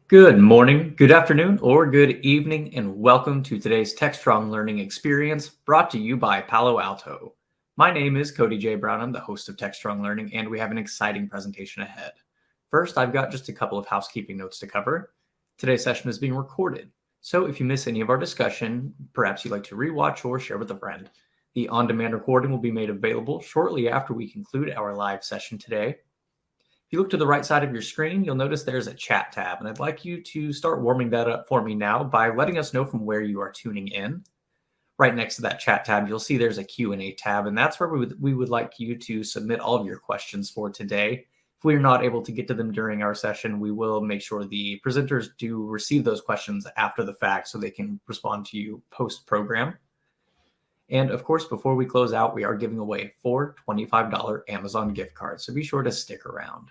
Good morning, good afternoon, or good evening, and welcome to today's Techstrong learning experience brought to you by Palo Alto. My name is Cody J. Brown. I'm the host of Techstrong Learning, and we have an exciting presentation ahead. First, I've got just a couple of housekeeping notes to cover. Today's session is being recorded, so if you miss any of our discussion, perhaps you'd like to rewatch or share with a friend, the on-demand recording will be made available shortly after we conclude our live session today. If you look to the right side of your screen, you'll notice there's a chat tab, and I'd like you to start warming that up for me now by letting us know from where you are tuning in. Right next to that chat tab, you'll see there's a Q&A tab, and that's where we would like you to submit all of your questions for today. If we're not able to get to them during our session, we will make sure the presenters do receive those questions after the fact so they can respond to you post-program. And of course, before we close out, we are giving away 4 $25 Amazon gift cards, so be sure to stick around.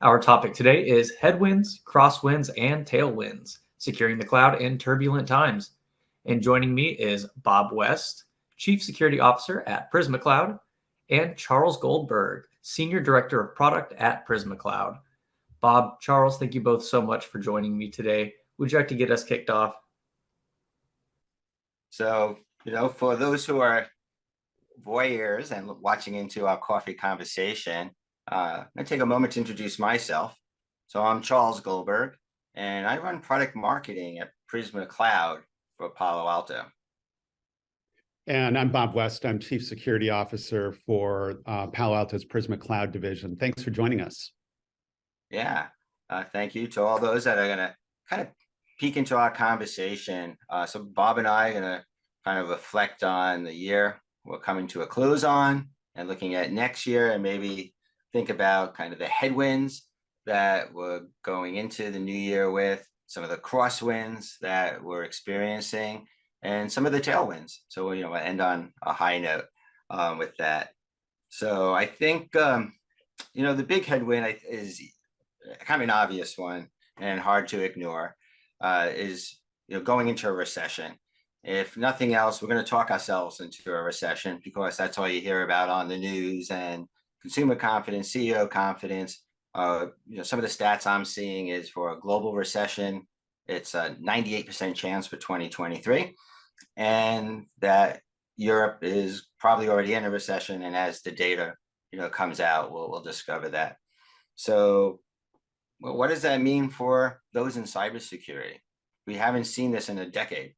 Our topic today is Headwinds, Crosswinds, and Tailwinds, securing the cloud in turbulent times. And joining me is Bob West, Chief Security Officer at Prisma Cloud, and Charles Goldberg, Senior Director of Product at Prisma Cloud. Bob, Charles, thank you both so much for joining me today. Would you like to get us kicked off? So, for those who are voyeurs and watching into our coffee conversation, I'm going to take a moment to introduce myself. So I'm Charles Goldberg, and I run product marketing at Prisma Cloud for Palo Alto. And I'm Bob West. I'm Chief Security Officer for Palo Alto's Prisma Cloud division. Thanks for joining us. Yeah, thank you to all those that are going to kind of peek into our conversation. So Bob and I are going to kind of reflect on the year we're coming to a close on and looking at next year, and maybe think about kind of the headwinds that we're going into the new year with, some of the crosswinds that we're experiencing, and some of the tailwinds. So we'll end on a high note with that. So I think the big headwind is kind of an obvious one and hard to ignore, is going into a recession. If nothing else, we're going to talk ourselves into a recession because that's all you hear about on the news, and consumer confidence, CEO confidence. Some of the stats I'm seeing is for a global recession, it's a 98% chance for 2023, and that Europe is probably already in a recession. And as the data comes out, we'll discover that. So what does that mean for those in cybersecurity? We haven't seen this in a decade.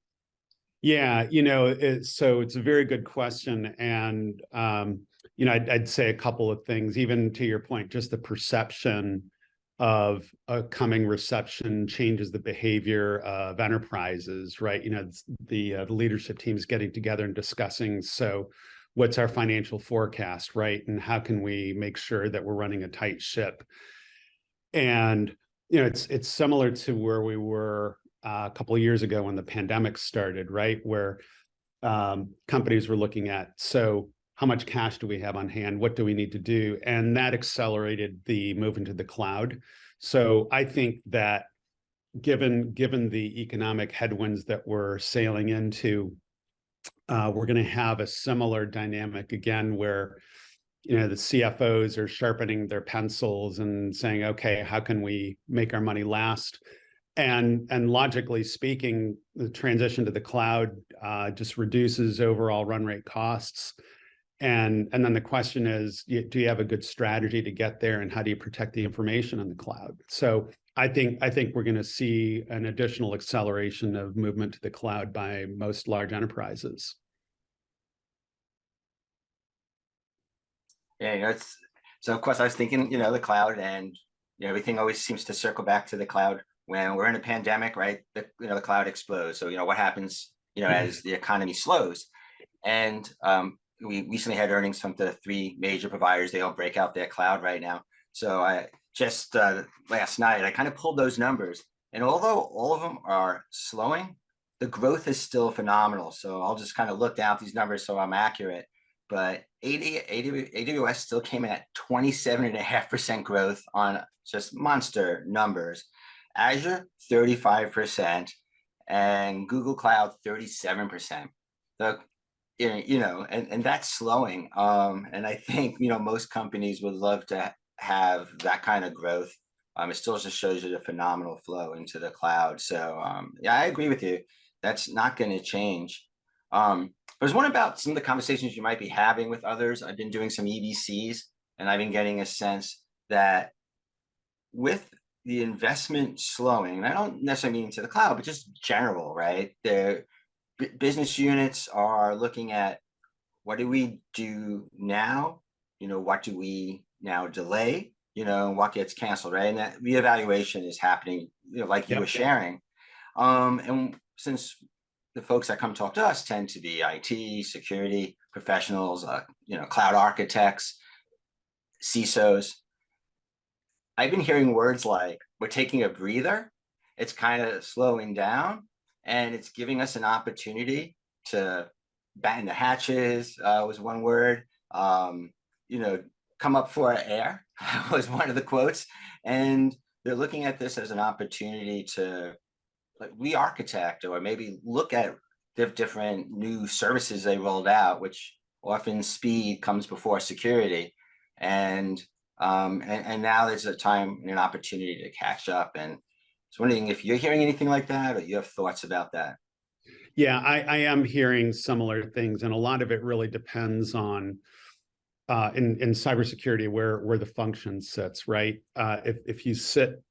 Yeah, so it's a very good question. And, I'd say a couple of things, even to your point, just the perception of a coming recession changes the behavior of enterprises, right? The leadership team is getting together and discussing, so what's our financial forecast, right? And how can we make sure that we're running a tight ship? And, it's similar to where we were a couple of years ago when the pandemic started, right? Where companies were looking at, so how much cash do we have on hand? What do we need to do? And that accelerated the move into the cloud. So I think that given the economic headwinds that we're sailing into, we're going to have a similar dynamic again where the CFOs are sharpening their pencils and saying, okay, how can we make our money last? And logically speaking, the transition to the cloud just reduces overall run rate costs. And then the question is, do you have a good strategy to get there, and how do you protect the information on the cloud? So I think we're going to see an additional acceleration of movement to the cloud by most large enterprises. Yeah, so of course I was thinking, the cloud, and everything always seems to circle back to the cloud. When we're in a pandemic, right, the cloud explodes. So what happens, as the economy slows, and we recently had earnings from the 3 major providers. They all break out their cloud right now. So I just last night I kind of pulled those numbers, and although all of them are slowing, the growth is still phenomenal. So I'll just kind of look down at these numbers so I'm accurate. But AWS still came in at 27.5% growth on just monster numbers. Azure 35%, and Google Cloud 37%. And that's slowing. And I think most companies would love to have that kind of growth it still just shows you the phenomenal flow into the cloud. So yeah, I agree with you. That's not going to change. There's one about some of the conversations you might be having with others. I've been doing some EBCs, and I've been getting a sense that with the investment slowing, and I don't necessarily mean to the cloud, but just general, right? The business units are looking at, what do we do now? What do we now delay? What gets canceled, right? And that reevaluation is happening, like you were sharing. And since the folks that come talk to us tend to be IT, security professionals, cloud architects, CISOs, I've been hearing words like, we're taking a breather, it's kind of slowing down, and it's giving us an opportunity to batten the hatches, was one word. Come up for air was one of the quotes. And they're looking at this as an opportunity to re-architect, or maybe look at different new services they rolled out, which often speed comes before security. And now there's a time and an opportunity to catch up. And I was wondering if you're hearing anything like that, or you have thoughts about that. Yeah, I am hearing similar things, and a lot of it really depends on in cybersecurity where the function sits, right? If you sit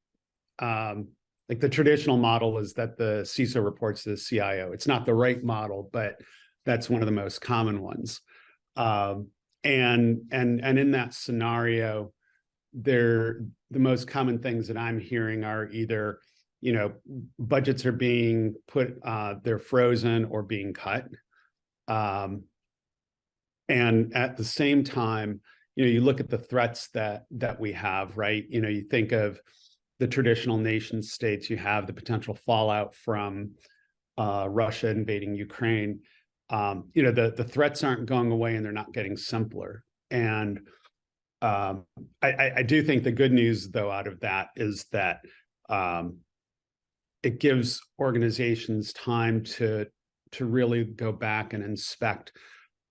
like the traditional model is that the CISO reports to the CIO. It's not the right model, but that's one of the most common ones. And in that scenario, the most common things that I'm hearing are either, budgets are being put, they're frozen or being cut. And at the same time, you look at the threats that we have, right? You think of the traditional nation states, you have the potential fallout from Russia invading Ukraine. The threats aren't going away, and they're not getting simpler. And I do think the good news, though, out of that is that it gives organizations time to really go back and inspect,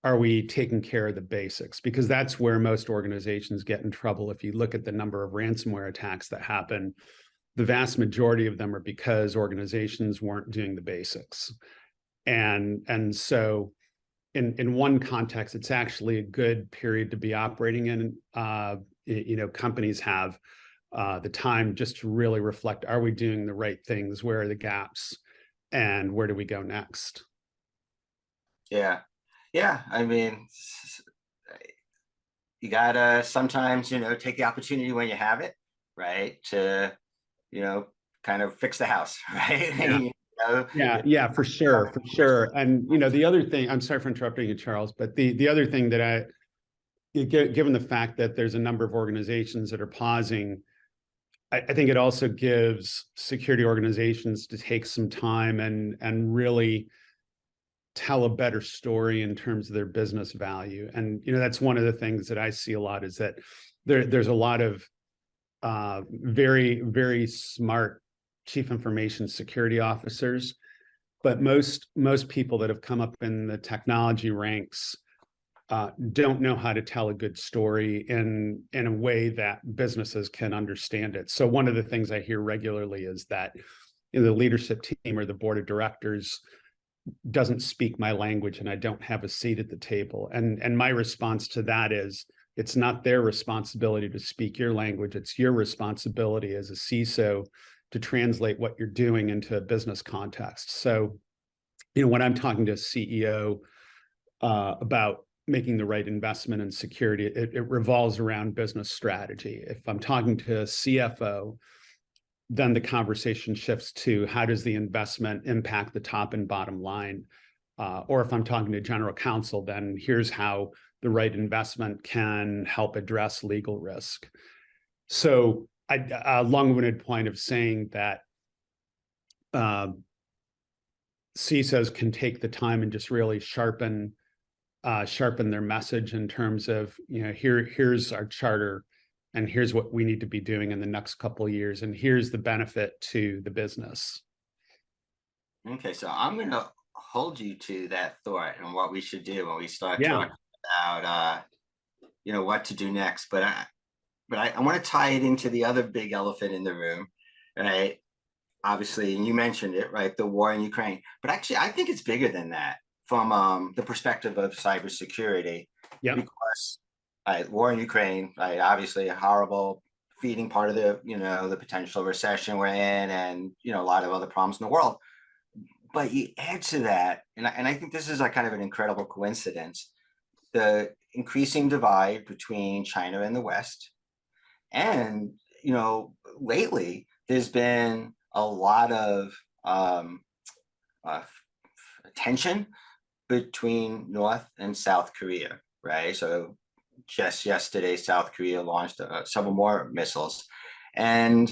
are we taking care of the basics? Because that's where most organizations get in trouble. If you look at the number of ransomware attacks that happen, the vast majority of them are because organizations weren't doing the basics. And so in one context, it's actually a good period to be operating in. Companies have the time just to really reflect, are we doing the right things? Where are the gaps? And where do we go next? Yeah. Yeah. I mean, you gotta sometimes, take the opportunity when you have it, right? To, kind of fix the house, right? Yeah, for sure. And the other thing, I'm sorry for interrupting you, Charles, but the other thing that given the fact that there's a number of organizations that are pausing, I think it also gives security organizations to take some time and really tell a better story in terms of their business value. And that's one of the things that I see a lot, is that there's a lot of very, very smart chief information security officers, but most people that have come up in the technology ranks don't know how to tell a good story in a way that businesses can understand it. So one of the things I hear regularly is that the leadership team or the board of directors doesn't speak my language, and I don't have a seat at the table. And my response to that is, it's not their responsibility to speak your language. It's your responsibility as a CISO to translate what you're doing into a business context. So, when I'm talking to a CEO about making the right investment in security, it revolves around business strategy. If I'm talking to a CFO, then the conversation shifts to, how does the investment impact the top and bottom line? Or if I'm talking to general counsel, then here's how the right investment can help address legal risk. So a long-winded point of saying that CISOs can take the time and just really sharpen their message in terms of, here's our charter, and here's what we need to be doing in the next couple of years, and here's the benefit to the business. Okay, so I'm going to hold you to that thought and what we should do when we start talking about, what to do next. But but I want to tie it into the other big elephant in the room, right? Obviously, and you mentioned it, right? The war in Ukraine. But actually, I think it's bigger than that from the perspective of cybersecurity, Yeah. because war in Ukraine, right? Obviously, a horrible feeding part of the the potential recession we're in, and a lot of other problems in the world. But you add to that, and I think this is a kind of an incredible coincidence, the increasing divide between China and the West. And, lately there's been a lot of uh, tension between North and South Korea, right? So just yesterday, South Korea launched several more missiles. And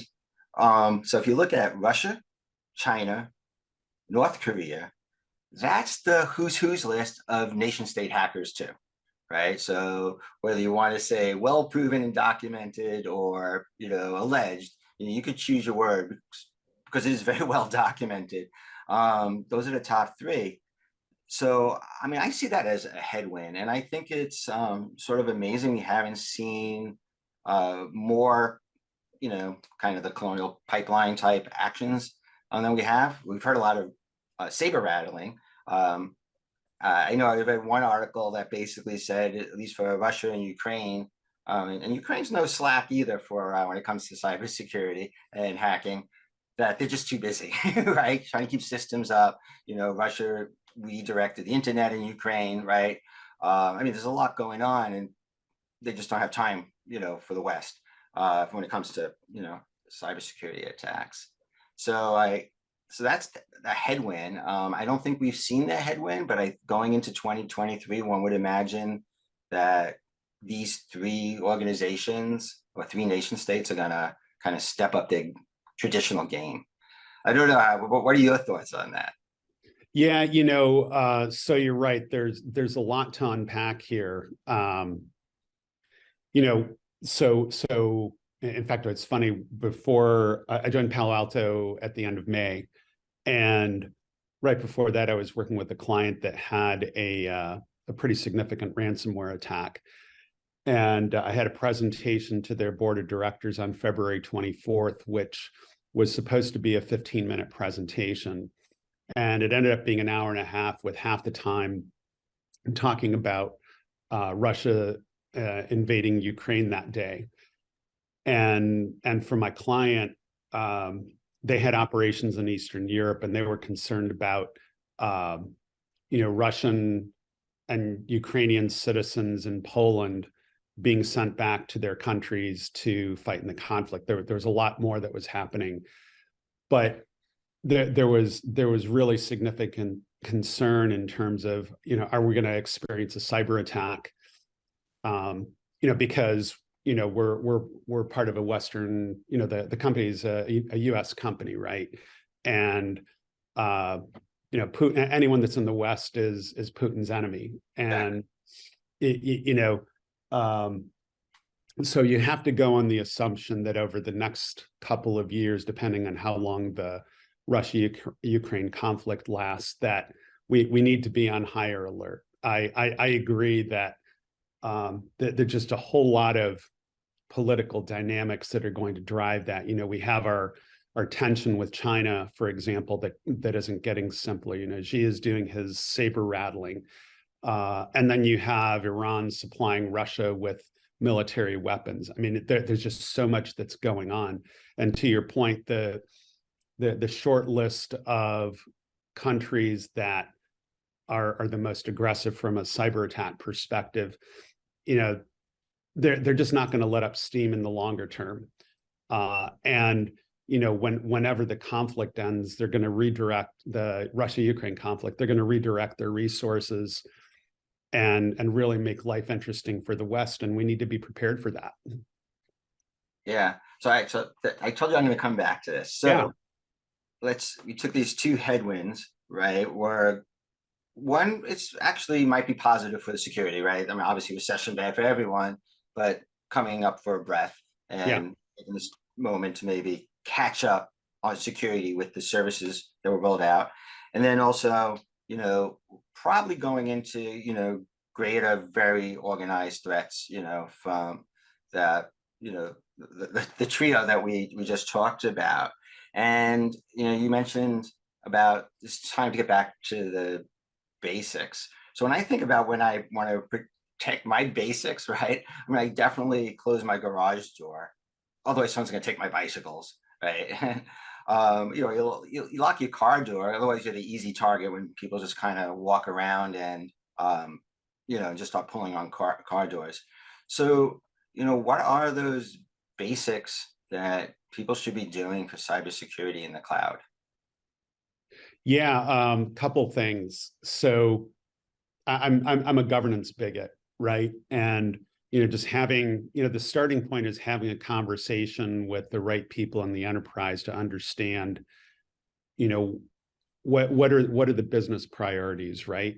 so if you look at Russia, China, North Korea, that's the who's list of nation state hackers too, right? So whether you want to say well proven and documented, or alleged, you could choose your word because it is very well documented. Those are the top three. So I mean, I see that as a headwind, and I think it's sort of amazing we haven't seen more, kind of the colonial pipeline type actions than we have. We've heard a lot of saber rattling. Um, I know I read one article that basically said, at least for Russia and Ukraine, and Ukraine's no slack either for when it comes to cybersecurity and hacking, that they're just too busy, right? Trying to keep systems up. Russia redirected the internet in Ukraine, right? I mean, there's a lot going on, and they just don't have time, for the West when it comes to, cybersecurity attacks. So so that's a headwind. I don't think we've seen that headwind, but going into 2023, one would imagine that these three organizations or three nation states are gonna kind of step up their traditional game. I don't know. What are your thoughts on that? Yeah, so you're right. There's a lot to unpack here. You know, so in fact, it's funny. Before I joined Palo Alto at the end of May, and right before that, I was working with a client that had a pretty significant ransomware attack. And I had a presentation to their board of directors on February 24th, which was supposed to be a 15-minute presentation. And it ended up being an hour and a half, with half the time talking about Russia invading Ukraine that day. And for my client, they had operations in Eastern Europe, and they were concerned about Russian and Ukrainian citizens in Poland being sent back to their countries to fight in the conflict. There was a lot more that was happening, but there was really significant concern in terms of, are we going to experience a cyber attack? Because we're part of a Western, the company is a U.S. company, right? And Putin, anyone that's in the West is Putin's enemy, and so you have to go on the assumption that over the next couple of years, depending on how long the Russia-Ukraine conflict lasts, that we need to be on higher alert. I agree that there's just a whole lot of political dynamics that are going to drive that. We have our tension with China, for example, that isn't getting simpler. Xi is doing his saber rattling. And then you have Iran supplying Russia with military weapons. I mean, there's just so much that's going on. And to your point, the short list of countries that are the most aggressive from a cyber attack perspective, they're just not going to let up steam in the longer term. And whenever the conflict ends, they're going to redirect the Russia-Ukraine conflict. They're going to redirect their resources and really make life interesting for the West, and we need to be prepared for that. Yeah. So I told you I'm going to come back to this. So we took these two headwinds, right? Where one, it's actually might be positive for the security, right? I mean, obviously recession bad for everyone, but coming up for a breath and taking this moment to maybe catch up on security with the services that were rolled out. And then also, probably going into, greater, very organized threats, from that, the trio that we just talked about. And, you mentioned about it's time to get back to the basics. So when I think about when I want to protect my basics, right? I mean, I definitely close my garage door. Otherwise, someone's going to take my bicycles, right? You lock your car door. Otherwise, you're the easy target when people just kind of walk around and, just start pulling on car doors. So, what are those basics that people should be doing for cybersecurity in the cloud? Yeah, couple things. So I'm a governance bigot, right? And just having, the starting point is having a conversation with the right people in the enterprise to understand, what are the business priorities, right?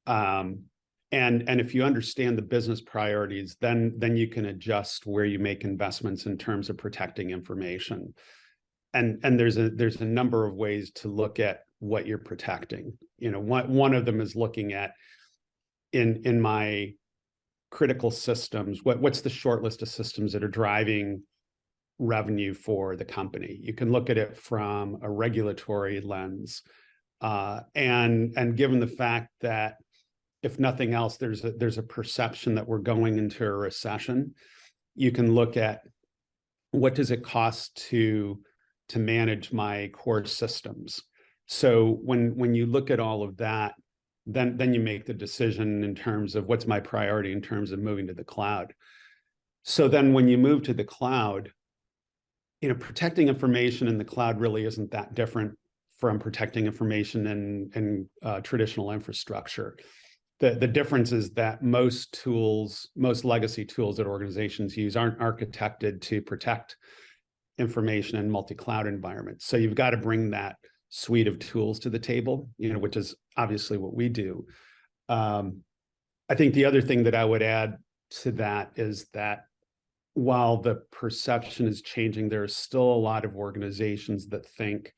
And if you understand the business priorities, then you can adjust where you make investments in terms of protecting information. And there's a number of ways to look at what you're protecting. One of them is looking at in my critical systems, what's the short list of systems that are driving revenue for the company. You can look at it from a regulatory lens, and given the fact that if nothing else, there's a perception that we're going into a recession, you can look at what does it cost to manage my core systems. So when you look at all of that, then you make the decision in terms of what's my priority in terms of moving to the cloud. So then when you move to the cloud, protecting information in the cloud really isn't that different from protecting information in traditional infrastructure. The difference is that most legacy tools that organizations use aren't architected to protect information in multi-cloud environments. So you've got to bring that suite of tools to the table, which is obviously what we do. I think the other thing that I would add to that is that while the perception is changing, there are still a lot of organizations that think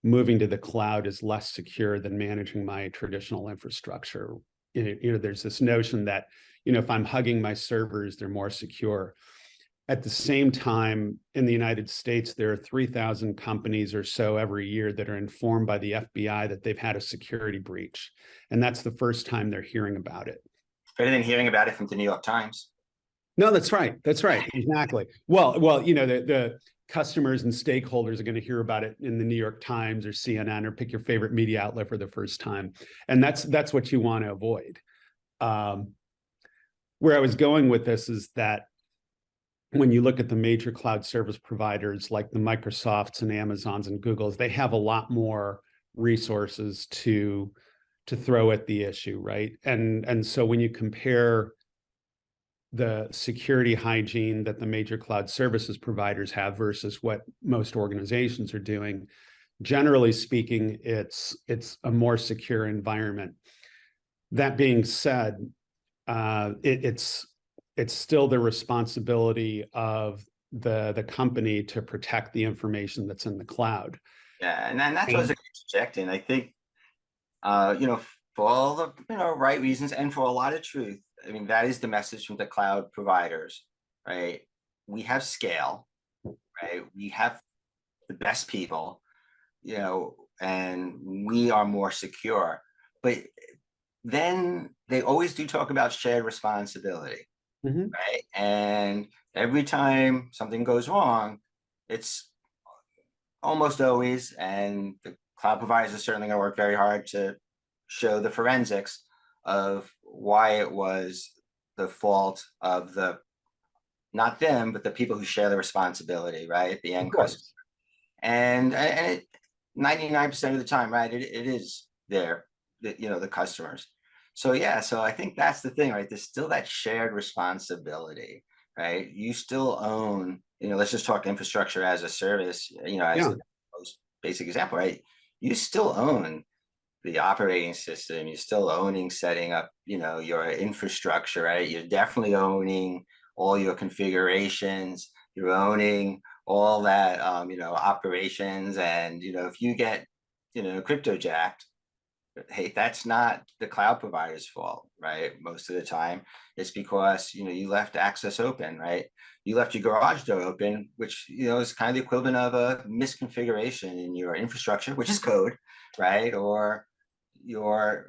moving to the cloud is less secure than managing my traditional infrastructure. There's this notion that, if I'm hugging my servers, they're more secure. At the same time, in the United States, there are 3,000 companies or so every year that are informed by the FBI that they've had a security breach. And that's the first time they're hearing about it. Better than hearing about it from the New York Times. No, that's right. That's right. Exactly. Well, the customers and stakeholders are going to hear about it in the New York Times or CNN or pick your favorite media outlet for the first time. And that's what you want to avoid. Where I was going with this is that when you look at the major cloud service providers like the Microsofts and Amazons and Googles, they have a lot more resources to throw at the issue, right? And so when you compare the security hygiene that the major cloud services providers have versus what most organizations are doing, generally speaking, it's a more secure environment. That being said, it's still the responsibility of the company to protect the information that's in the cloud. Yeah, and that's what I was interjecting. I think, for all the right reasons and for a lot of truth, I mean, that is the message from the cloud providers, right? We have scale, right? We have the best people, and we are more secure. But then they always do talk about shared responsibility, right? And every time something goes wrong, it's almost always, and the cloud providers are certainly going to work very hard to show the forensics of why it was the fault of not them, but the people who share the responsibility, right? The end customer. And 99% of the time, right, it is the customers. So yeah, so I think that's the thing, right? There's still that shared responsibility, right? You still own, let's just talk infrastructure as a service, as the most basic example, right? You still own the operating system. You're still owning setting up, your infrastructure, right? You're definitely owning all your configurations. You're owning all that, operations. And, if you get, crypto jacked, hey, that's not the cloud provider's fault, right? Most of the time, it's because you left access open, right? You left your garage door open, which is kind of the equivalent of a misconfiguration in your infrastructure, which is code, right? Or your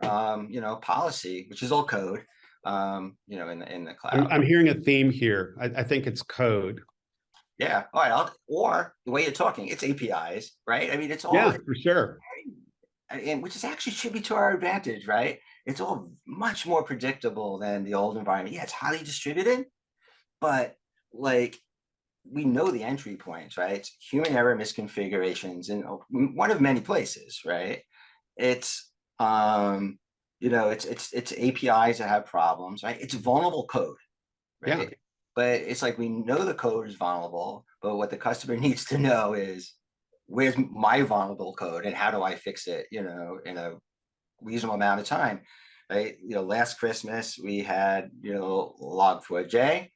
policy, which is all code, in the cloud. I'm hearing a theme here. I think it's code. Yeah. All right. Or the way you're talking, it's APIs, right? I mean, it's all, Yeah, for sure. and which is actually should be to our advantage, right? It's all much more predictable than the old environment. Yeah, it's highly distributed, but like we know the entry points, right? It's human error misconfigurations in one of many places, right? It's it's APIs that have problems, right? It's vulnerable code, right? Yeah. But it's like we know the code is vulnerable, but what the customer needs to know is where's my vulnerable code and how do I fix it, in a reasonable amount of time, right? Last Christmas we had, Log4j,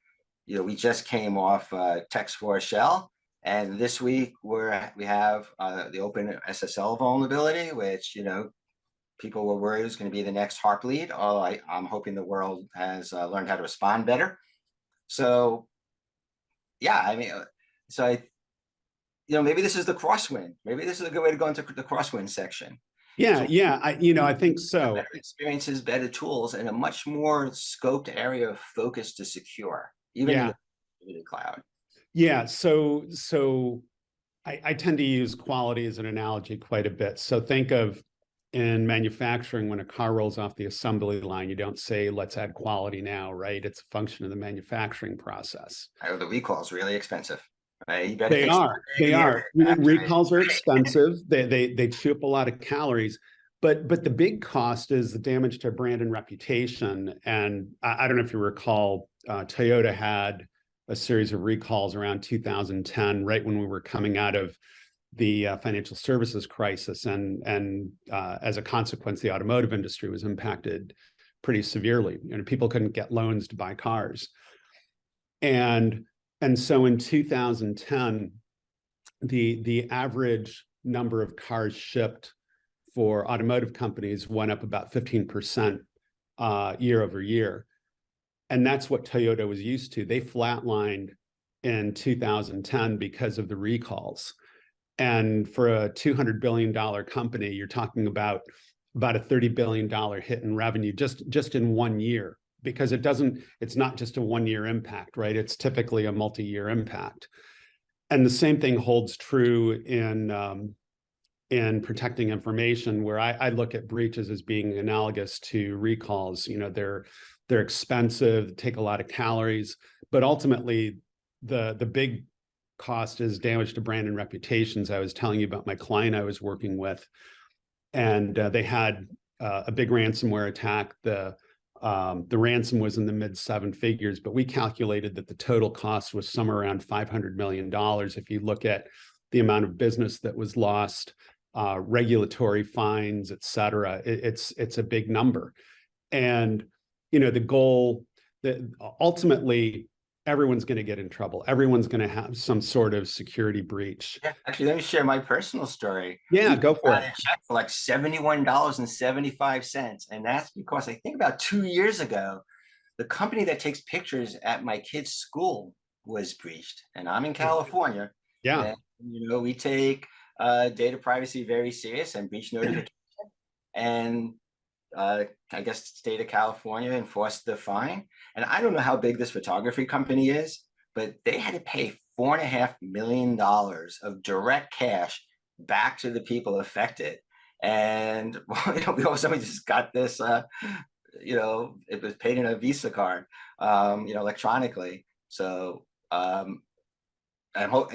we just came off Text4Shell, and this week we have the open SSL vulnerability, which, people were worried was going to be the next Heartbleed. I'm hoping the world has learned how to respond better. So, yeah, I mean, maybe this is the crosswind. Maybe this is a good way to go into the crosswind section. Yeah, So, yeah, I think so. better experiences, better tools, and a much more scoped area of focus to secure, even in the cloud. Yeah, so I tend to use quality as an analogy quite a bit. So think of in manufacturing, when a car rolls off the assembly line, you don't say, let's add quality now, right? It's a function of the manufacturing process. The recall is really expensive. Right? You better They are. Recalls are expensive. They chew up a lot of calories. But the big cost is the damage to brand and reputation. And I don't know if you recall, Toyota had a series of recalls around 2010, right when we were coming out of the financial services crisis, and as a consequence, the automotive industry was impacted pretty severely. People couldn't get loans to buy cars, and so in 2010, the average number of cars shipped for automotive companies went up about 15% year over year, and that's what Toyota was used to. They flatlined in 2010 because of the recalls. And for a $200 billion company, you're talking about a $30 billion hit in revenue just in 1 year, because it's not just a 1 year impact, right? It's typically a multi-year impact. And the same thing holds true in protecting information, where I look at breaches as being analogous to recalls. They're expensive, take a lot of calories, but ultimately the big cost is damage to brand and reputations. I was telling you about my client I was working with, and they had a big ransomware attack. The ransom was in the mid 7 figures, but we calculated that the total cost was somewhere around $500 million. If you look at the amount of business that was lost, regulatory fines, et cetera, it's a big number. And the goal that ultimately everyone's going to get in trouble. Everyone's going to have some sort of security breach. Yeah, actually, let me share my personal story. Yeah, go for it. A check for like $71.75, and that's because I think about 2 years ago, the company that takes pictures at my kid's school was breached, and I'm in California. Yeah, and, we take data privacy very serious and breach notification, and I guess state of California enforced the fine. And I don't know how big this photography company is, but they had to pay $4.5 million of direct cash back to the people affected. And we also just got this, it was paid in a Visa card, electronically. So I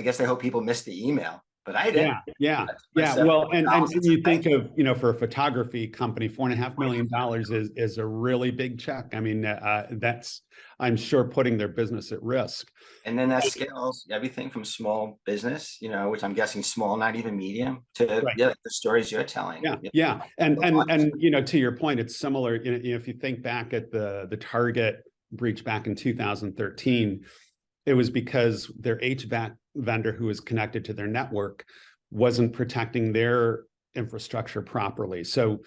guess they hope people missed the email. But I did. Yeah. Well, and you think of, for a photography company, $4.5 million is a really big check. I mean, that's, I'm sure, putting their business at risk. And then that scales everything from small business, which I'm guessing small, not even medium, to the stories you're telling. Yeah. And to your point, it's similar. If you think back at the Target breach back in 2013, it was because their HVAC vendor who was connected to their network wasn't protecting their infrastructure properly. So,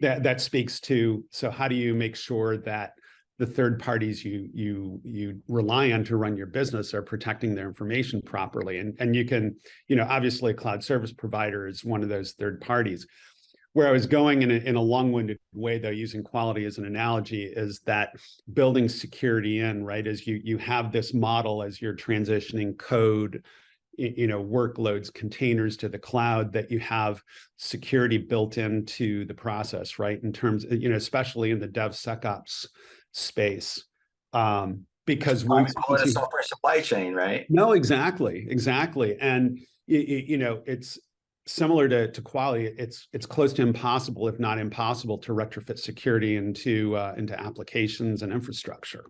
that speaks to, so how do you make sure that the third parties you rely on to run your business are protecting their information properly? And you can, obviously a cloud service provider is one of those third parties. Where I was going in a long-winded way, though, using quality as an analogy, is that building security in, right, as you have this model as you're transitioning code, workloads, containers to the cloud, that you have security built into the process, right? In terms, especially in the DevSecOps space, because once call it a software supply chain, right? No, exactly, and it's similar to quality. It's close to impossible, if not impossible, to retrofit security into applications and infrastructure.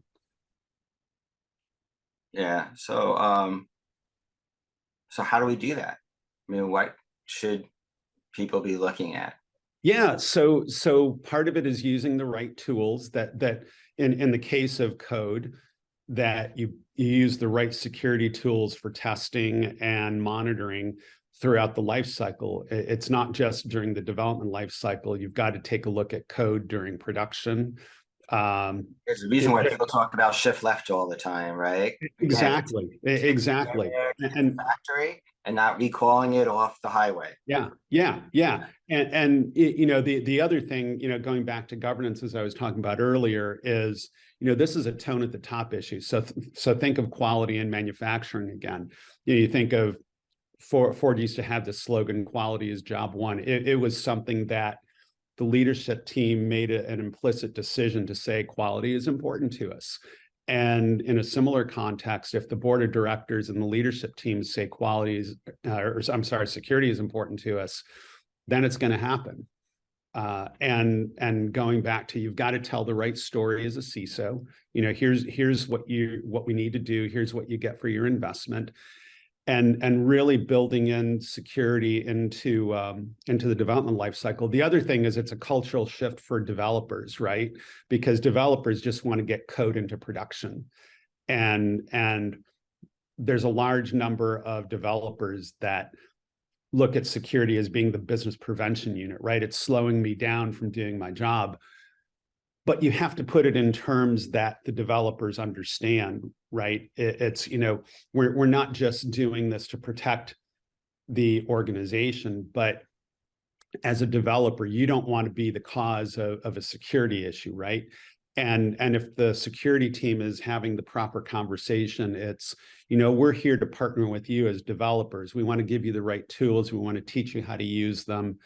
Yeah. So how do we do that? I mean, what should people be looking at? Yeah, so part of it is using the right tools that in the case of code, that you use the right security tools for testing and monitoring throughout the life cycle. It's not just during the development life cycle. You've got to take a look at code during production. There's a reason why people talk about shift left all the time, right? Exactly. And factory and not recalling it off the highway. Yeah. And the other thing, going back to governance, as I was talking about earlier, is this is a tone at the top issue. So think of quality in manufacturing again. You think of Ford used to have this slogan, "Quality is job one." It was something that the leadership team made an implicit decision to say quality is important to us. And in a similar context, if the board of directors and the leadership teams say security is important to us, then it's going to happen. And going back to, you've got to tell the right story as a CISO. Here's what we need to do. Here's what you get for your investment. And really building in security into the development lifecycle. The other thing is, it's a cultural shift for developers, right? Because developers just want to get code into production, and there's a large number of developers that look at security as being the business prevention unit, right? It's slowing me down from doing my job. But you have to put it in terms that the developers understand, right? It's, we're not just doing this to protect the organization, but as a developer, you don't want to be the cause of a security issue, right? And if the security team is having the proper conversation, it's, we're here to partner with you as developers. We want to give you the right tools. We want to teach you how to use them.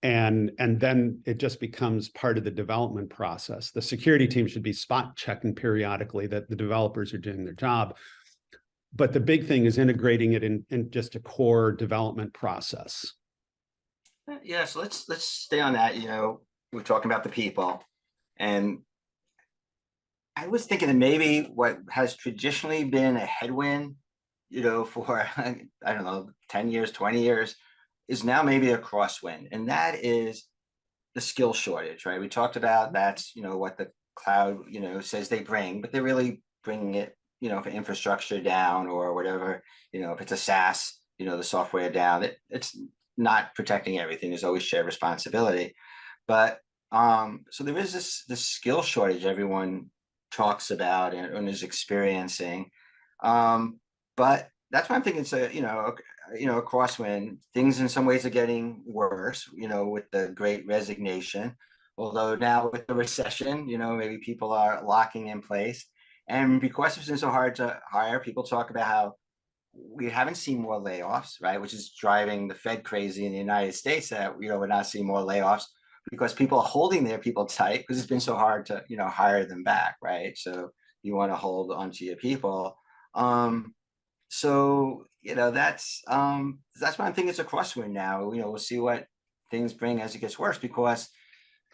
And then it just becomes part of the development process. The security team should be spot checking periodically that the developers are doing their job. But the big thing is integrating it in just a core development process. Yeah, so let's stay on that. We're talking about the people. And I was thinking that maybe what has traditionally been a headwind, for, I don't know, 10 years, 20 years, is now maybe a crosswind, and that is the skill shortage, right? We talked about that's, what the cloud, says they bring, but they're really bringing it, for infrastructure down or whatever, if it's a SaaS, the software down, it's not protecting everything. There's always shared responsibility. But so there is this skill shortage everyone talks about and is experiencing. But that's why I'm thinking it's a crosswind. Things in some ways are getting worse, with the Great Resignation. Although now with the recession, maybe people are locking in place. And because it's been so hard to hire, people talk about how we haven't seen more layoffs, right? Which is driving the Fed crazy in the United States, that, we're not seeing more layoffs because people are holding their people tight because it's been so hard to, hire them back, right? So you want to hold onto your people. So, that's why I'm thinking it's a crosswind now. We'll see what things bring as it gets worse, because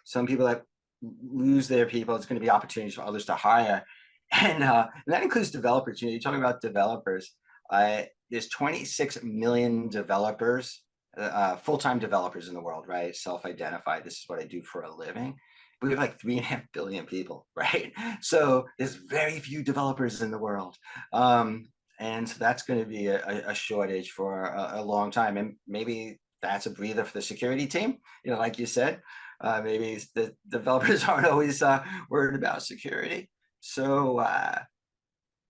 some people that lose their people, it's going to be opportunities for others to hire. And that includes developers. You're talking about developers. There's 26 million developers, full-time developers in the world, right? Self-identified. This is what I do for a living. We have like 3.5 billion people, right? So there's very few developers in the world. And so that's going to be a shortage for a long time. And maybe that's a breather for the security team. Like you said, maybe the developers aren't always worried about security. So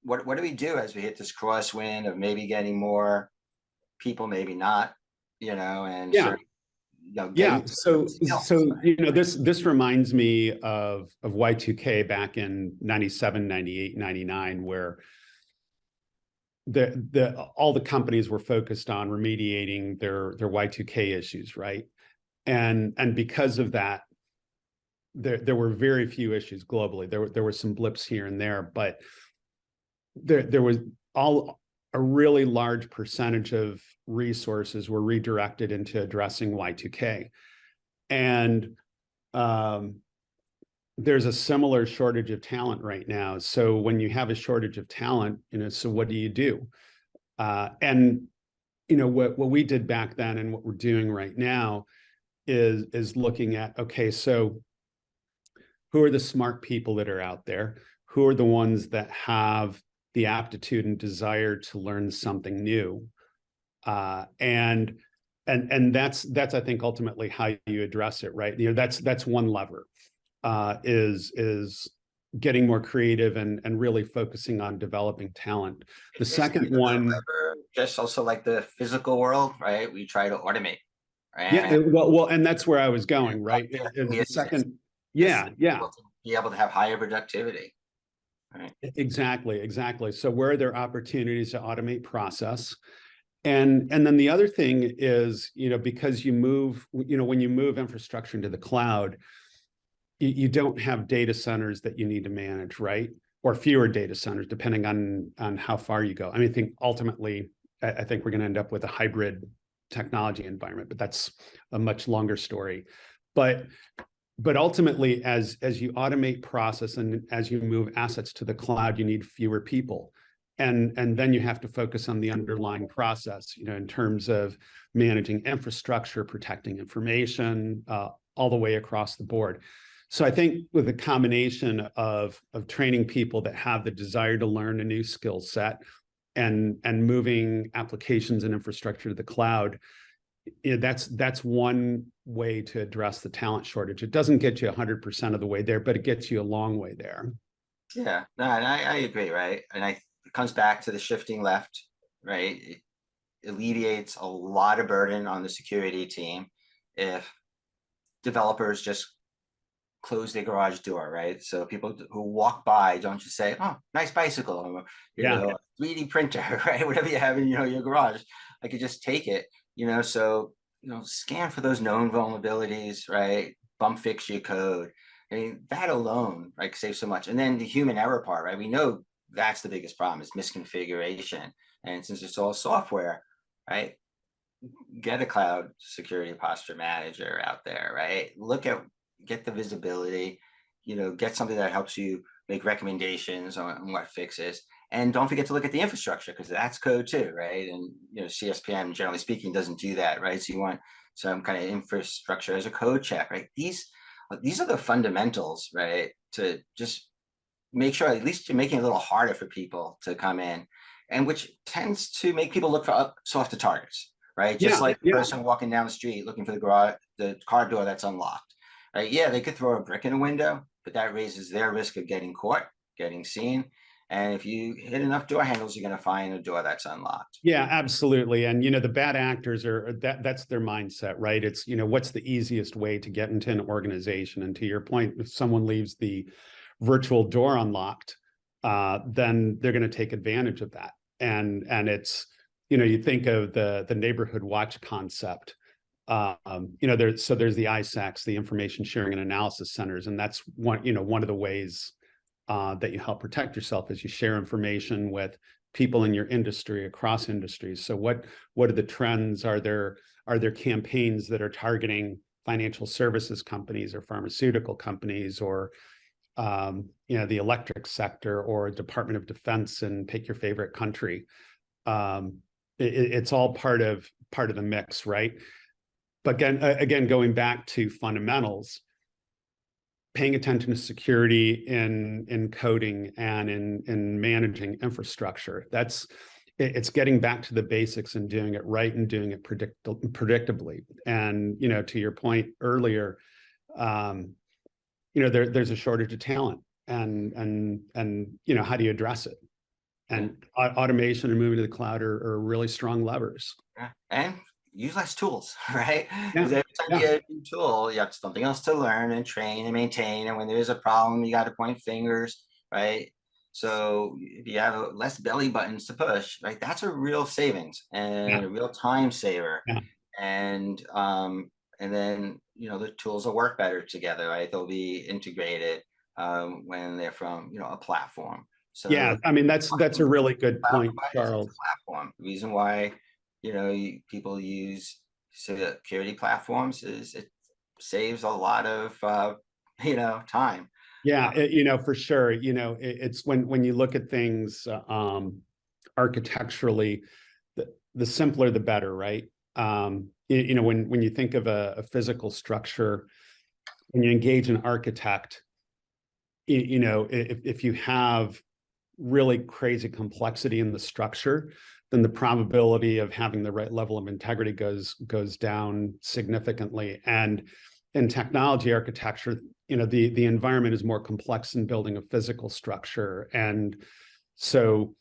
what do we do as we hit this crosswind of maybe getting more people, maybe not, and Yeah. getting So skills, this reminds me of Y2K back in 97, 98, 99, where all the companies were focused on remediating their Y2K issues, right? And because of that, there were very few issues globally. There were some blips here and there, but there was a really large percentage of resources were redirected into addressing Y2K. And there's a similar shortage of talent right now. So when you have a shortage of talent, so what do you do? And what we did back then and what we're doing right now is looking at, okay, so who are the smart people that are out there? Who are the ones that have the aptitude and desire to learn something new? And that's I think ultimately how you address it, right? That's one lever, is getting more creative and really focusing on developing talent. The second one, just also like the physical world, right? We try to automate. Right? Yeah, well, and that's where I was going, right? The second, yeah. Be able to have higher productivity. Right. Exactly. So where are there opportunities to automate process? And then the other thing is, because you move, when you move infrastructure into the cloud, you don't have data centers that you need to manage, right? Or fewer data centers, depending on how far you go. I mean, I think ultimately, I think we're going to end up with a hybrid technology environment, but that's a much longer story. But ultimately, as you automate process and as you move assets to the cloud, you need fewer people. And then you have to focus on the underlying process, in terms of managing infrastructure, protecting information, all the way across the board. So I think with a combination of training people that have the desire to learn a new skill set and moving applications and infrastructure to the cloud, that's one way to address the talent shortage. It doesn't get you 100% of the way there, but it gets you a long way there. Yeah, no, and I agree, right? And it comes back to the shifting left, right? It alleviates a lot of burden on the security team if developers just close their garage door, right? So people who walk by don't just say, "Oh, nice bicycle," or, 3D printer, right? Whatever you have in your garage, I could just take it, So scan for those known vulnerabilities, right? Bump fix your code. I mean, that alone, right, saves so much. And then the human error part, right? We know that's the biggest problem is misconfiguration. And since it's all software, right? Get a cloud security posture manager out there, right? Get the visibility, get something that helps you make recommendations on what fixes. And don't forget to look at the infrastructure because that's code too, right? And CSPM, generally speaking, doesn't do that, right? So you want some kind of infrastructure as a code check, right? These are the fundamentals, right? To just make sure at least you're making it a little harder for people to come in, and which tends to make people look for softer targets, right? Just like the person walking down the street looking for the car door that's unlocked, right? Yeah, they could throw a brick in a window, but that raises their risk of getting caught, getting seen. And if you hit enough door handles, you're going to find a door that's unlocked. Yeah, absolutely. And, the bad actors that's their mindset, right? It's, what's the easiest way to get into an organization? And to your point, if someone leaves the virtual door unlocked, then they're going to take advantage of that. And it's, you think of the neighborhood watch concept. There's the ISACs, the information sharing and analysis centers, and that's one of the ways that you help protect yourself as you share information with people in your industry across industries. So what are the trends? Are there campaigns that are targeting financial services companies or pharmaceutical companies or the electric sector or Department of Defense, and pick your favorite country? It's all part of the mix, right? But again, going back to fundamentals, paying attention to security in coding and in managing infrastructure. That's, it's getting back to the basics and doing it right and doing it predictably. And, to your point earlier, there's a shortage of talent, and how do you address it? And automation and moving to the cloud are really strong levers. Yeah. And use less tools, right? Yeah. Because every time you get a new tool, you have something else to learn and train and maintain. And when there's a problem, you got to point fingers, right? So if you have less belly buttons to push, right, that's a real savings and a real time saver. Yeah. And then the tools will work better together, right? They'll be integrated when they're from a platform. So yeah, I mean that's a really good point, Charles. Platform. The reason why people use security platforms is it saves a lot of time. Yeah, for sure. It's when you look at things architecturally, the simpler the better, right? When you think of a physical structure, when you engage an architect, if you have really crazy complexity in the structure, then the probability of having the right level of integrity goes down significantly. And in technology architecture, the environment is more complex than building a physical structure. And so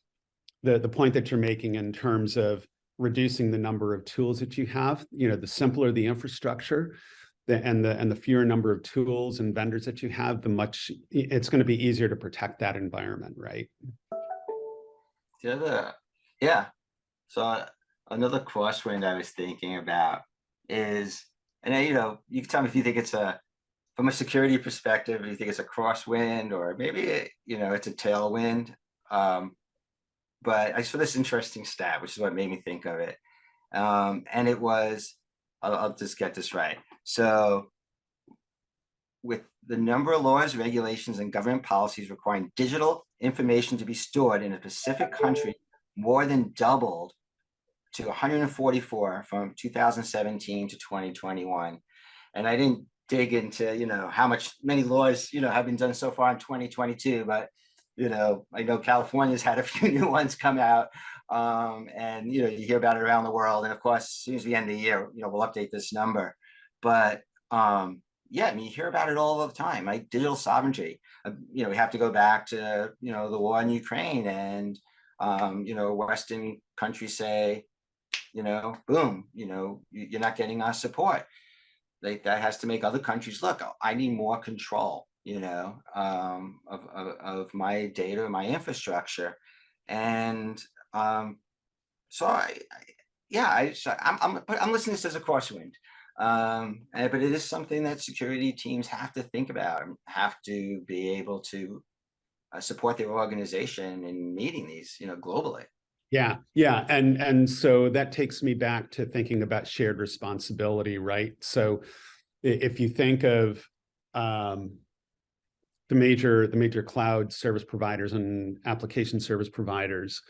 the point that you're making in terms of reducing the number of tools that you have, the simpler the infrastructure, and the fewer number of tools and vendors that you have, it's going to be easier to protect that environment, right? Yeah. So another crosswind I was thinking about is, and you can tell me if you think it's from a security perspective, you think it's a crosswind, or maybe it's a tailwind. But I saw this interesting stat, which is what made me think of it. And it was, I'll just get this right. So with the number of laws, regulations, and government policies requiring digital information to be stored in a specific country more than doubled to 144 from 2017 to 2021. And I didn't dig into, many laws, have been done so far in 2022, but, I know California's had a few new ones come out, and, you hear about it around the world. And of course, as soon as we end the year, we'll update this number. But, yeah, I mean, you hear about it all the time, like digital sovereignty. We have to go back to, the war in Ukraine, and, Western countries say, boom, you're not getting our support. That has to make other countries look, I need more control, of my data, my infrastructure. And so I'm listening to this as a crosswind. But it is something that security teams have to think about and have to be able to support their organization in meeting these, globally. Yeah. And so that takes me back to thinking about shared responsibility, right? So if you think of the major cloud service providers and application service providers,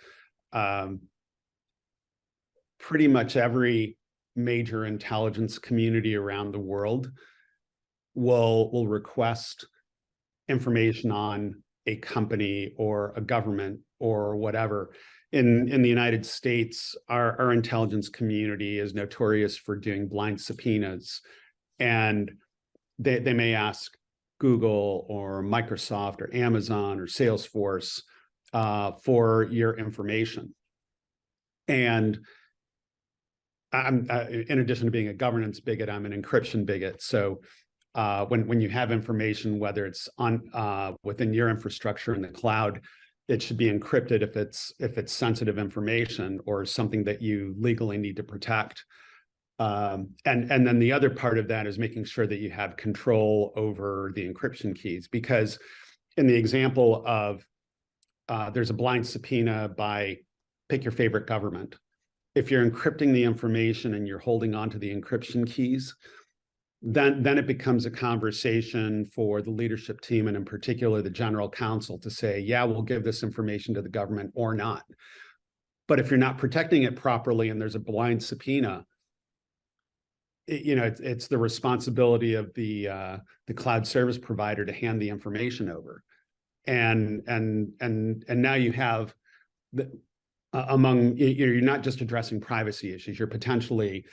pretty much every major intelligence community around the world will request information on a company or a government or whatever. In the United States, our intelligence community is notorious for doing blind subpoenas, and they may ask Google or Microsoft or Amazon or Salesforce for your information. And I'm in addition to being a governance bigot, I'm an encryption bigot. So when you have information, whether it's on within your infrastructure in the cloud, it should be encrypted if it's sensitive information or something that you legally need to protect. And then the other part of that is making sure that you have control over the encryption keys, because in the example of there's a blind subpoena by pick your favorite government. If you're encrypting the information and you're holding on to the encryption keys, then it becomes a conversation for the leadership team, and in particular the general counsel, to say, yeah, we'll give this information to the government or not. But if you're not protecting it properly and there's a blind subpoena, it's the responsibility of the cloud service provider to hand the information over. And now you have you're not just addressing privacy issues, you're potentially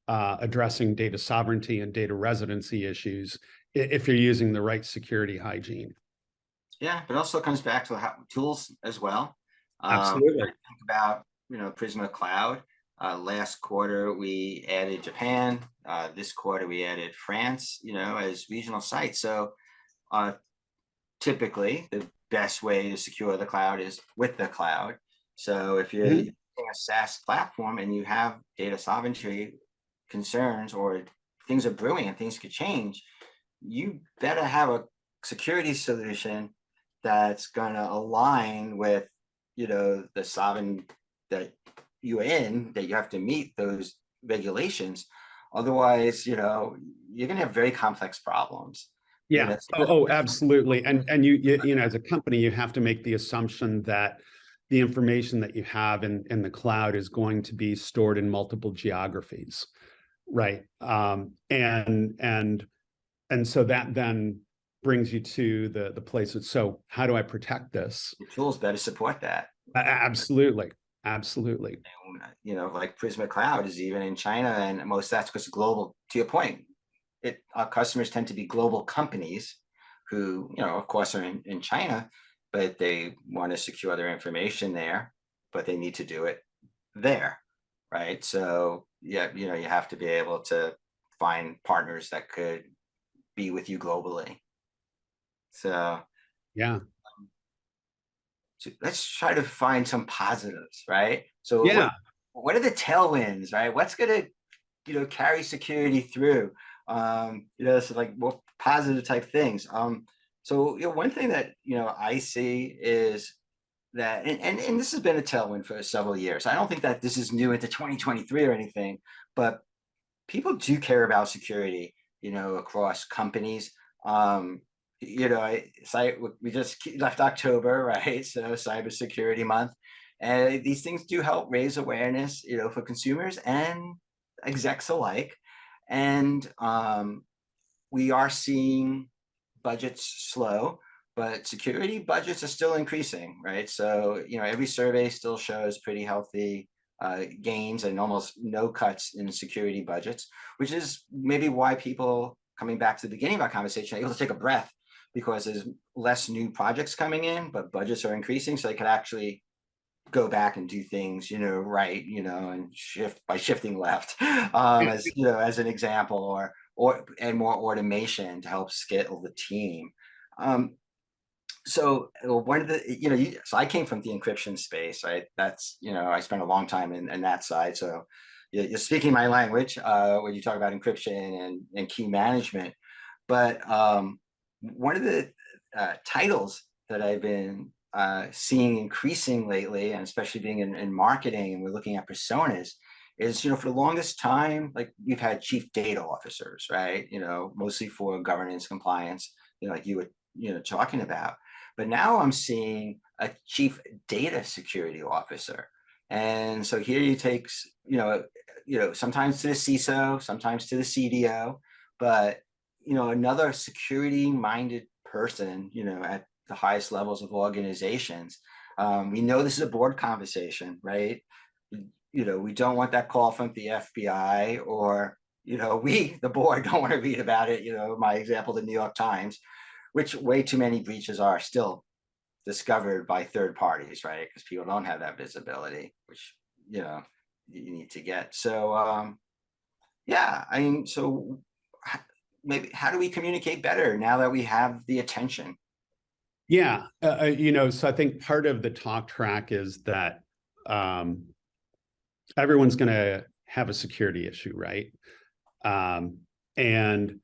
addressing data sovereignty and data residency issues if you're using the right security hygiene. Yeah, but also comes back to tools as well. Absolutely. Think about, Prisma Cloud. Last quarter, we added Japan. This quarter, we added France, as regional sites. So typically, the best way to secure the cloud is with the cloud. So if you're using a SaaS platform and you have data sovereignty concerns or things are brewing and things could change, you better have a security solution that's going to align with, the sovereign that you're in, that you have to meet those regulations. Otherwise, you're going to have very complex problems. Yeah. Oh, absolutely. And you as a company, you have to make the assumption that the information that you have in the cloud is going to be stored in multiple geographies, right? And so that then brings you to the place of, so how do I protect this? The tools better support that. Absolutely. Absolutely. Like Prisma Cloud is even in China, and most of that's because global, to your point, our customers tend to be global companies who, of course, are in China, but they want to secure their information there, but they need to do it there, right? So, yeah, you have to be able to find partners that could be with you globally. So, yeah. So let's try to find some positives, right? So, yeah. What are the tailwinds, right? What's going to, carry security through? So like more positive type things. So one thing that I see is that, and this has been a tailwind for several years. I don't think that this is new into 2023 or anything, but people do care about security, across companies. We just left October, right? So cybersecurity month, and these things do help raise awareness, for consumers and execs alike. And we are seeing budgets slow, but security budgets are still increasing, right? So, every survey still shows pretty healthy gains and almost no cuts in security budgets, which is maybe why people, coming back to the beginning of our conversation, are able to take a breath, because there's less new projects coming in, but budgets are increasing, so they could actually go back and do things, right, and shifting left, as an example, and more automation to help scale the team. So one of the, so I came from the encryption space, right? That's, I spent a long time in that side. So you're speaking my language when you talk about encryption and key management. But one of the titles that I've been seeing increasing lately, and especially being in marketing, and we're looking at personas, is, for the longest time, like we've had chief data officers, right? Mostly for governance compliance, like you were, talking about. But now I'm seeing a chief data security officer. And so here you take, sometimes to the CISO, sometimes to the CDO, but, another security minded person, at the highest levels of organizations. We know this is a board conversation, right? We don't want that call from the FBI, or, we, the board, don't want to read about it. My example, the New York Times, which way too many breaches are still discovered by third parties, right? Because people don't have that visibility, which, you need to get. So, yeah, I mean, so maybe how do we communicate better now that we have the attention? Yeah, so I think part of the talk track is that everyone's going to have a security issue, right? And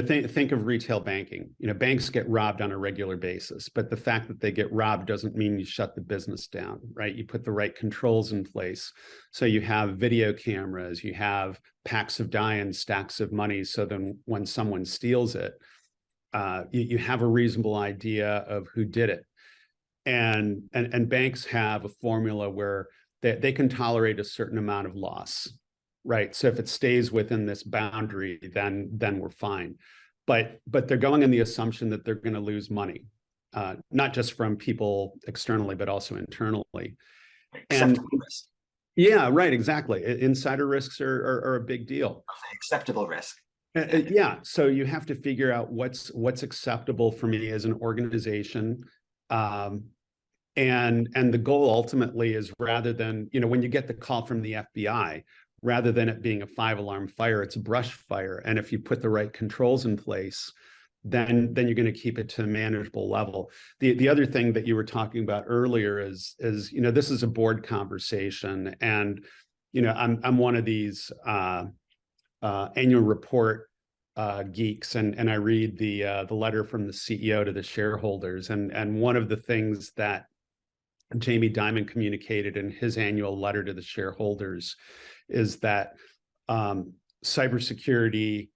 think of retail banking. Banks get robbed on a regular basis, but the fact that they get robbed doesn't mean you shut the business down, right? You put the right controls in place. So you have video cameras, you have packs of dye and stacks of money. So then when someone steals it, you have a reasonable idea of who did it. And banks have a formula where they can tolerate a certain amount of loss. Right. So if it stays within this boundary, then we're fine. But they're going on the assumption that they're going to lose money, not just from people externally, but also internally. Acceptable risk. Yeah, right, exactly. Insider risks are a big deal. Acceptable risk. Yeah, so you have to figure out what's acceptable for me as an organization. And the goal ultimately is, rather than, when you get the call from the FBI, rather than it being a 5-alarm fire, it's a brush fire. And if you put the right controls in place, then you're going to keep it to a manageable level. The other thing that you were talking about earlier is this is a board conversation, and I'm one of these annual report geeks, and I read the letter from the CEO to the shareholders, and one of the things that Jamie Dimon communicated in his annual letter to the shareholders is that cybersecurity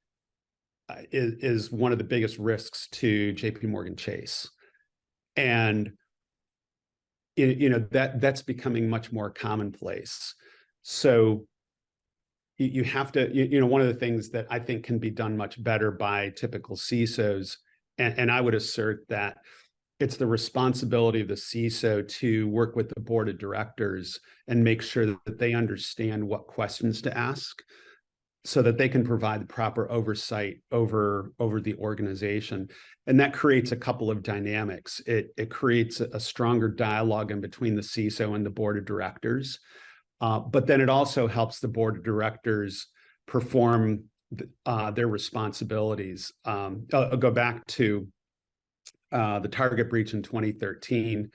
is one of the biggest risks to JP Morgan Chase. And that's becoming much more commonplace. So you have to, one of the things that I think can be done much better by typical CISOs, and I would assert that it's the responsibility of the CISO to work with the board of directors and make sure that they understand what questions to ask, so that they can provide the proper oversight over the organization. And that creates a couple of dynamics. It creates a stronger dialogue in between the CISO and the board of directors. But then it also helps the board of directors perform their responsibilities. I'll go back to the Target breach in 2013.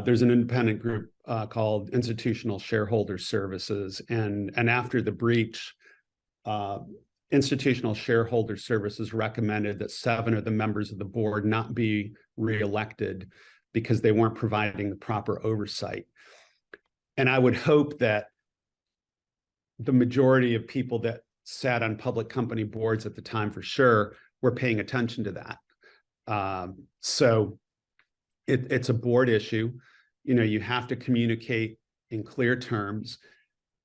There's an independent group called Institutional Shareholder Services. And after the breach, Institutional Shareholder Services recommended that 7 of the members of the board not be reelected because they weren't providing the proper oversight. And I would hope that the majority of people that sat on public company boards at the time, for sure, were paying attention to that. So it's a board issue. You have to communicate in clear terms,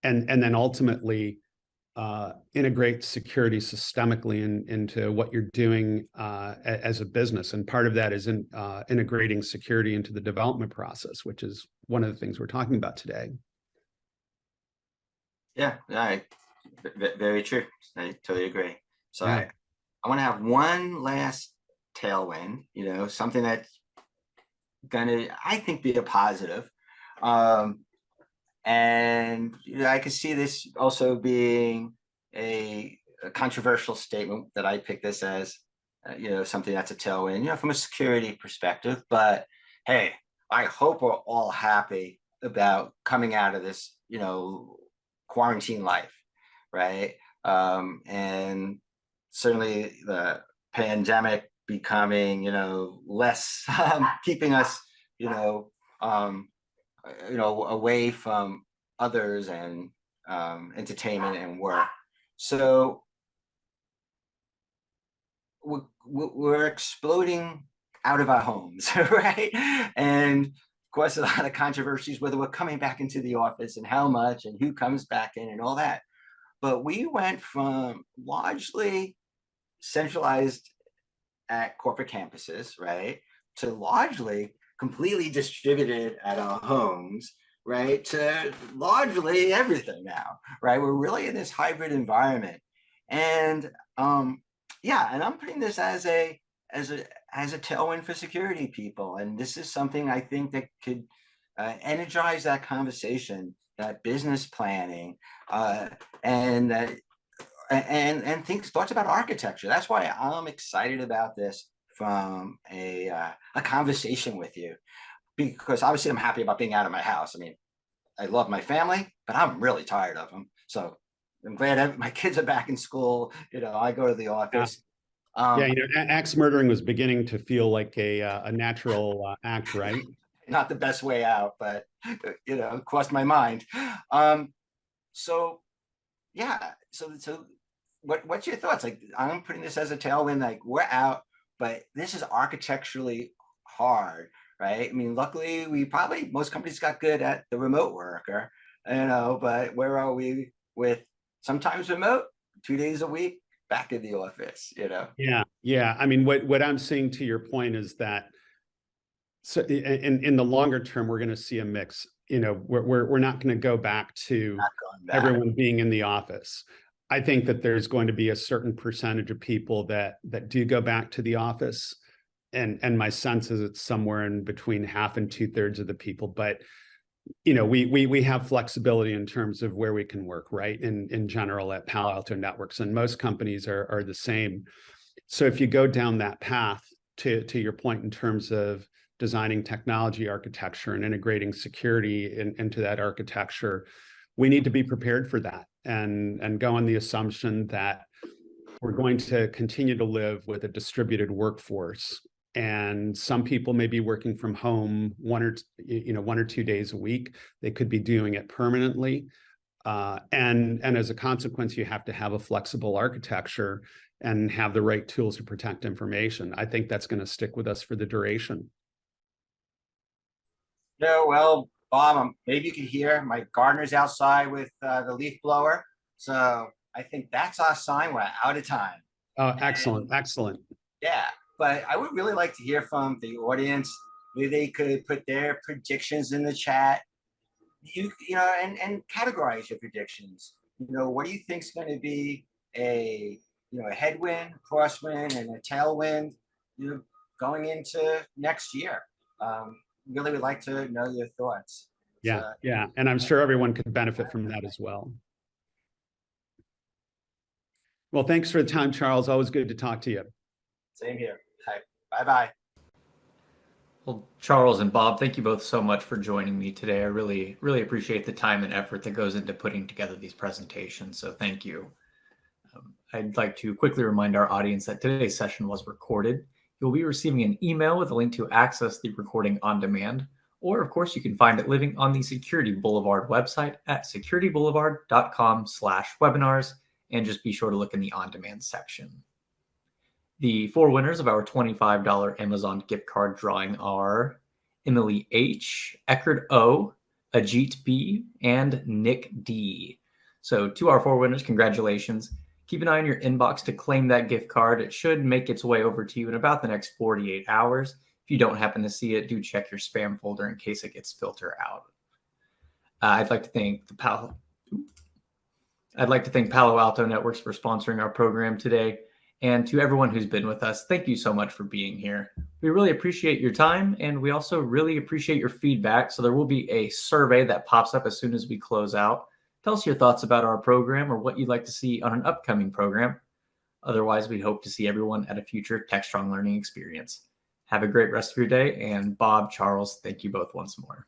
and then ultimately integrate security systemically into what you're doing as a business. And part of that is integrating security into the development process, which is one of the things we're talking about today. Yeah, very true. I totally agree. So Yeah. I want to have one last tailwind, something that's gonna, I think, be a positive. And I could see this also being a controversial statement, that I pick this as, something that's a tailwind, from a security perspective. But hey, I hope we're all happy about coming out of this, quarantine life, right? And certainly the pandemic becoming, less, keeping us, away from others and entertainment and work. So we're exploding out of our homes, right? And of course, a lot of controversies whether we're coming back into the office and how much and who comes back in and all that. But we went from largely centralized at corporate campuses, right, to largely completely distributed at our homes, right, to largely everything now, right? We're really in this hybrid environment. And and I'm putting this as a tailwind for security people. And this is something I think that could energize that conversation, that business planning, and thoughts about architecture. That's why I'm excited about this from a conversation with you, because obviously I'm happy about being out of my house. I mean, I love my family, but I'm really tired of them. So I'm glad my kids are back in school. I go to the office. Axe murdering was beginning to feel like a natural act, right? Not the best way out, but it crossed my mind. So what's your thoughts? Like, I'm putting this as a tailwind, like we're out, but this is architecturally hard, right? I mean, luckily most companies got good at the remote worker, but where are we with sometimes remote, 2 days a week, back in the office, Yeah. I mean, what I'm seeing, to your point, is that, so in the longer term, we're going to see a mix. we're not going to go back to Not going back. everyone being in the office. I think that there's going to be a certain percentage of people that do go back to the office. And my sense is it's somewhere in between half and 2/3 of the people. But we have flexibility in terms of where we can work, right? In general at Palo Alto Networks, and most companies are the same. So if you go down that path, to your point in terms of designing technology architecture and integrating security into that architecture, we need to be prepared for that and go on the assumption that we're going to continue to live with a distributed workforce. And some people may be working from home 1 or 2 days a week. They could be doing it permanently. And as a consequence, you have to have a flexible architecture and have the right tools to protect information. I think that's going to stick with us for the duration. Well, Bob, maybe you can hear my gardener's outside with the leaf blower. So I think that's our sign. We're out of time. Oh, excellent. Excellent. Yeah, but I would really like to hear from the audience. Maybe they could put their predictions in the chat. And categorize your predictions. What do you think is going to be a headwind, crosswind, and a tailwind, going into next year? Really would like to know your thoughts. Yeah, yeah, and I'm sure everyone could benefit from that as well. Well, thanks for the time, Charles. Always good to talk to you. Same here. Bye-bye. Well, Charles and Bob, thank you both so much for joining me today. I really, really appreciate the time and effort that goes into putting together these presentations. So thank you. I'd like to quickly remind our audience that today's session was recorded. You'll be receiving an email with a link to access the recording on demand, or of course, you can find it living on the Security Boulevard website at securityboulevard.com/webinars, and just be sure to look in the on-demand section. The 4 winners of our $25 Amazon gift card drawing are Emily H., Eckerd O., Ajit B., and Nick D. So to our 4 winners, congratulations. Keep an eye on your inbox to claim that gift card. It should make its way over to you in about the next 48 hours. If you don't happen to see it, do check your spam folder in case it gets filtered out. I'd like to thank Palo Alto Networks for sponsoring our program today. And to everyone who's been with us, thank you so much for being here. We really appreciate your time, and we also really appreciate your feedback. So there will be a survey that pops up as soon as we close out. Tell us your thoughts about our program or what you'd like to see on an upcoming program. Otherwise, we hope to see everyone at a future Techstrong learning experience. Have a great rest of your day. And Bob, Charles, thank you both once more.